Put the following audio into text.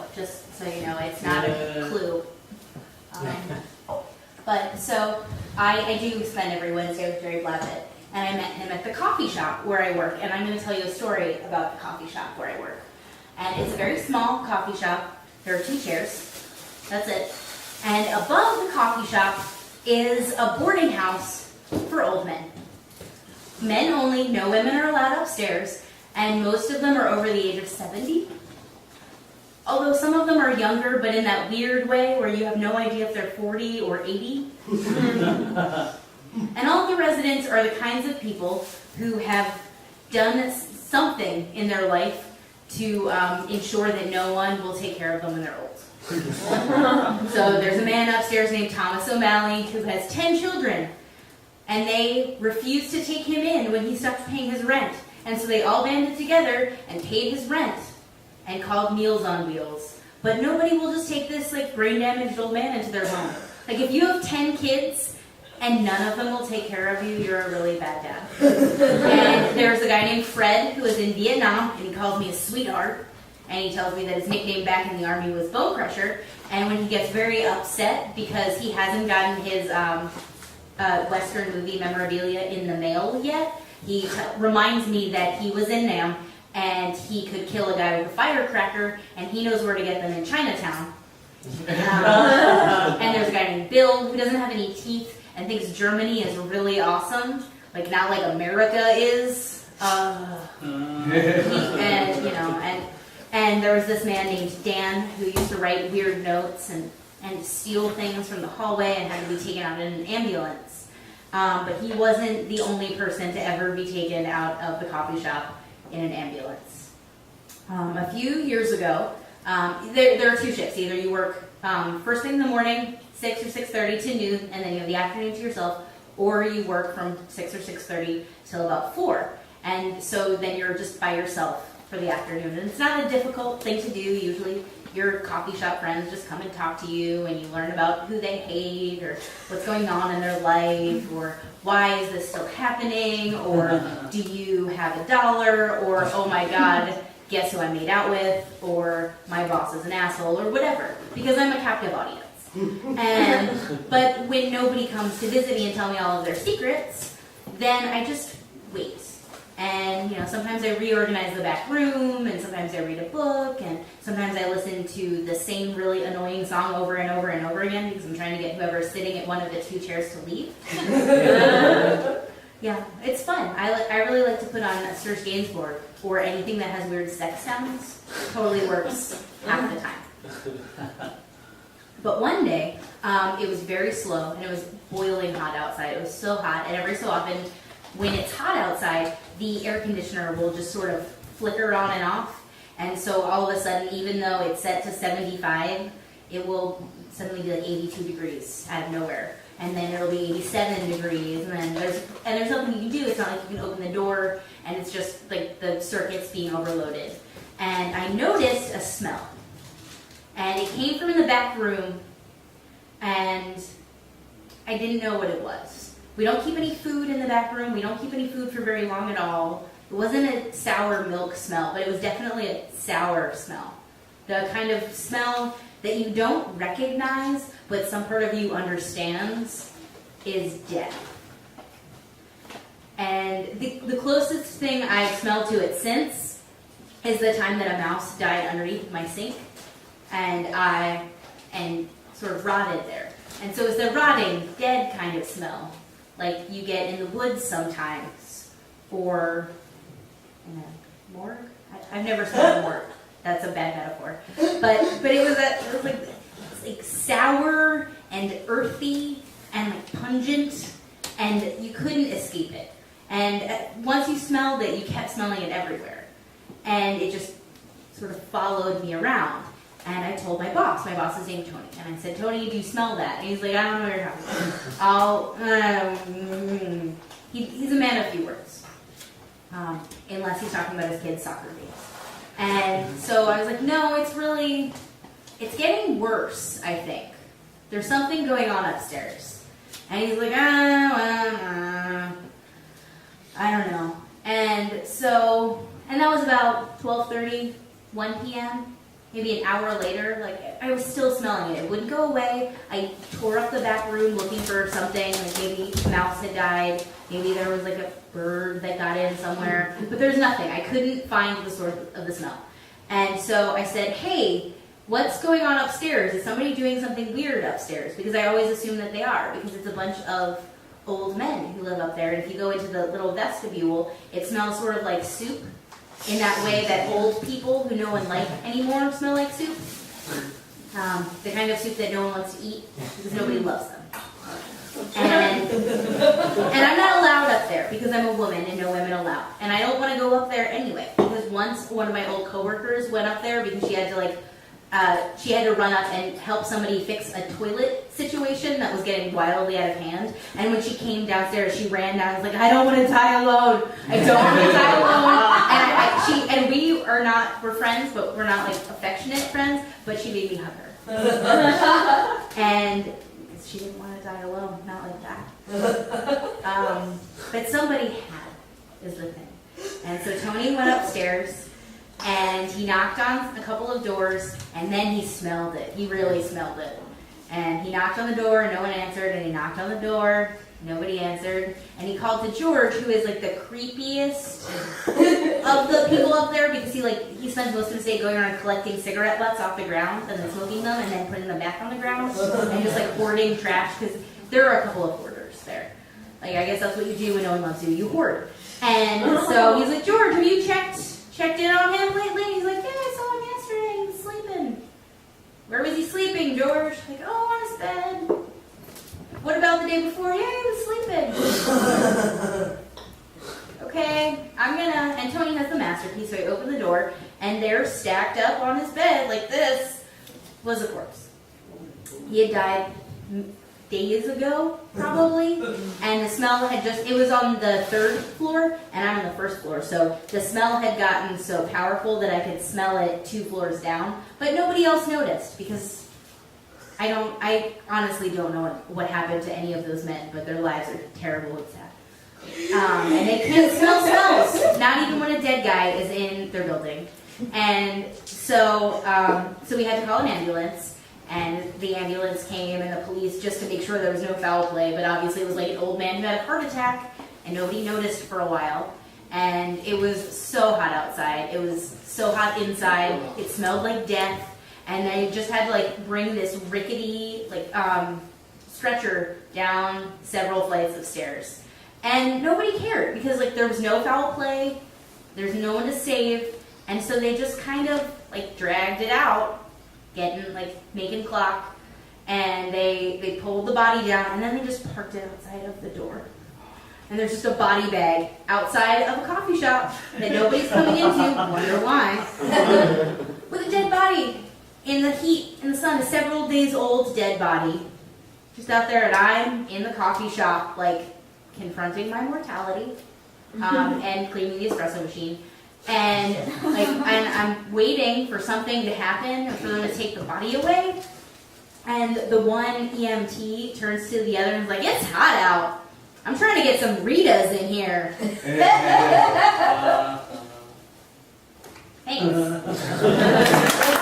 ago, just so you know. It's not a clue. But so I do spend every Wednesday with Jerry Blavitt, and I met him at the coffee shop where I work, and I'm going to tell you a story about the coffee shop where I work. And it's a very small coffee shop. There are 2 chairs. That's it. And above the coffee shop is a boarding house for old men. Men only, no women are allowed upstairs, and most of them are over the age of 70. Although some of them are younger, but in that weird way where you have no idea if they're 40 or 80. And all of the residents are the kinds of people who have done something in their life to ensure that no one will take care of them when they're old. So there's a man upstairs named Thomas O'Malley who has 10 children, and they refused to take him in when he stopped paying his rent. And so they all banded together and paid his rent and called Meals on Wheels. But nobody will just take this like brain-damaged old man into their home. Like if you have 10 kids and none of them will take care of you, you're a really bad dad. And there's a guy named Fred who was in Vietnam, and he calls me a sweetheart. And he tells me that his nickname back in the Army was Bone Crusher. And when he gets very upset because he hasn't gotten his Western movie memorabilia in the mail yet, he reminds me that he was in Nam and he could kill a guy with a firecracker, and he knows where to get them in Chinatown. And there's a guy named Bill who doesn't have any teeth and thinks Germany is really awesome, like not like America is. And there was this man named Dan who used to write weird notes and steal things from the hallway and had to be taken out in an ambulance. But he wasn't the only person to ever be taken out of the coffee shop in an ambulance. A few years ago, there are 2 shifts. Either you work first thing in the morning, 6 or 6:30 to noon, and then you have the afternoon to yourself, or you work from 6 or 6:30 till about 4. And so then you're just by yourself for the afternoon. And it's not a difficult thing to do. Usually your coffee shop friends just come and talk to you, and you learn about who they hate or what's going on in their life, or why is this still happening, or do you have $1, or oh my God, guess who I made out with, or my boss is an asshole, or whatever, because I'm a captive audience. But when nobody comes to visit me and tell me all of their secrets, then I just wait. And sometimes I reorganize the back room, and sometimes I read a book, and sometimes I listen to the same really annoying song over and over and over again because I'm trying to get whoever's sitting at one of the 2 chairs to leave. Yeah, it's fun. I really like to put on a Serge Gainsbourg or anything that has weird sex sounds. Totally works half the time. But one day, it was very slow, and it was boiling hot outside. It was so hot, and every so often, when it's hot outside, the air conditioner will just sort of flicker on and off. And so all of a sudden, even though it's set to 75, it will suddenly be like 82 degrees out of nowhere. And then it'll be 87 degrees, and then there's nothing you can do. It's not like you can open the door, and it's just like the circuits being overloaded. And I noticed a smell. And it came from in the back room, and I didn't know what it was. We don't keep any food in the back room. We don't keep any food for very long at all. It wasn't a sour milk smell, but it was definitely a sour smell. The kind of smell that you don't recognize, but some part of you understands, is death. And the closest thing I've smelled to it since is the time that a mouse died underneath my sink, and sort of rotted there. And so it's the rotting, dead kind of smell, like you get in the woods sometimes, or in a morgue. I've never smelled a morgue. That's a bad metaphor. But it was like sour and earthy and like pungent, and you couldn't escape it. And once you smelled it, you kept smelling it everywhere, and it just sort of followed me around. And I told my boss is named Tony, and I said, Tony, do you smell that? And he's like, I don't know what you're talking about. He's a man of few words, unless he's talking about his kids' soccer games. And so I was like, no, it's getting worse, I think. There's something going on upstairs. And he's like, I don't know. And that was about 12:30, 1 p.m. maybe an hour later, like I was still smelling it. It wouldn't go away. I tore up the back room looking for something, like maybe a mouse had died, maybe there was like a bird that got in somewhere, but there's nothing. I couldn't find the source of the smell. And so I said, hey, what's going on upstairs? Is somebody doing something weird upstairs? Because I always assume that they are, because it's a bunch of old men who live up there. And if you go into the little vestibule, it smells sort of like soup, in that way that old people who no one likes anymore smell like soup. The kind of soup that no one wants to eat because nobody loves them. And I'm not allowed up there because I'm a woman and no women allowed. And I don't want to go up there anyway, because once one of my old coworkers went up there because she had to run up and help somebody fix a toilet situation that was getting wildly out of hand. And when she came downstairs, she ran down and was like, I don't want to die alone. I don't want to die alone. And we're friends, but we're not like affectionate friends, but she made me hug her. And she didn't want to die alone, not like that. But somebody had, is the thing. And so Tony went upstairs, and he knocked on a couple of doors, and then he smelled it. He really smelled it. And he knocked on the door, no one answered, and he knocked on the door, nobody answered. And he called to George, who is like the creepiest of the people up there, because he spends most of his day going around collecting cigarette butts off the ground and then smoking them and then putting them back on the ground and just like hoarding trash, because there are a couple of hoarders there. Like, I guess that's what you do when no one loves you. You hoard. And so he's like, George, have you checked in on him lately? He's like, yeah, I saw him yesterday. He was sleeping. Where was he sleeping, George? Like, oh, on his bed. What about the day before? Yeah, he was sleeping. Okay, and Tony has the masterpiece, so I open the door, and there, stacked up on his bed like this, was a corpse. He had died days ago, probably, and the smell it was on the 3rd floor, and I'm on the 1st floor, so the smell had gotten so powerful that I could smell it 2 floors down, but nobody else noticed, because I honestly don't know what happened to any of those men, but their lives are terrible and sad. And they can't smell smells, not even when a dead guy is in their building. And so we had to call an ambulance, and the ambulance came and the police, just to make sure there was no foul play, but obviously it was like an old man who had a heart attack, and nobody noticed for a while. And it was so hot outside, it was so hot inside, it smelled like death. And they just had to bring this rickety stretcher down several flights of stairs. And nobody cared, because there was no foul play, there's no one to save, and so they just kind of dragged it out, making clock, and they pulled the body down, and then they just parked it outside of the door. And there's just a body bag outside of a coffee shop that nobody's coming into, wonder why, with a dead body. In the heat, in the sun, a several days old dead body, just out there, and I'm in the coffee shop, confronting my mortality, and cleaning the espresso machine, and I'm waiting for something to happen, or for them to take the body away, and the one EMT turns to the other and is like, it's hot out, I'm trying to get some Ritas in here. Thanks.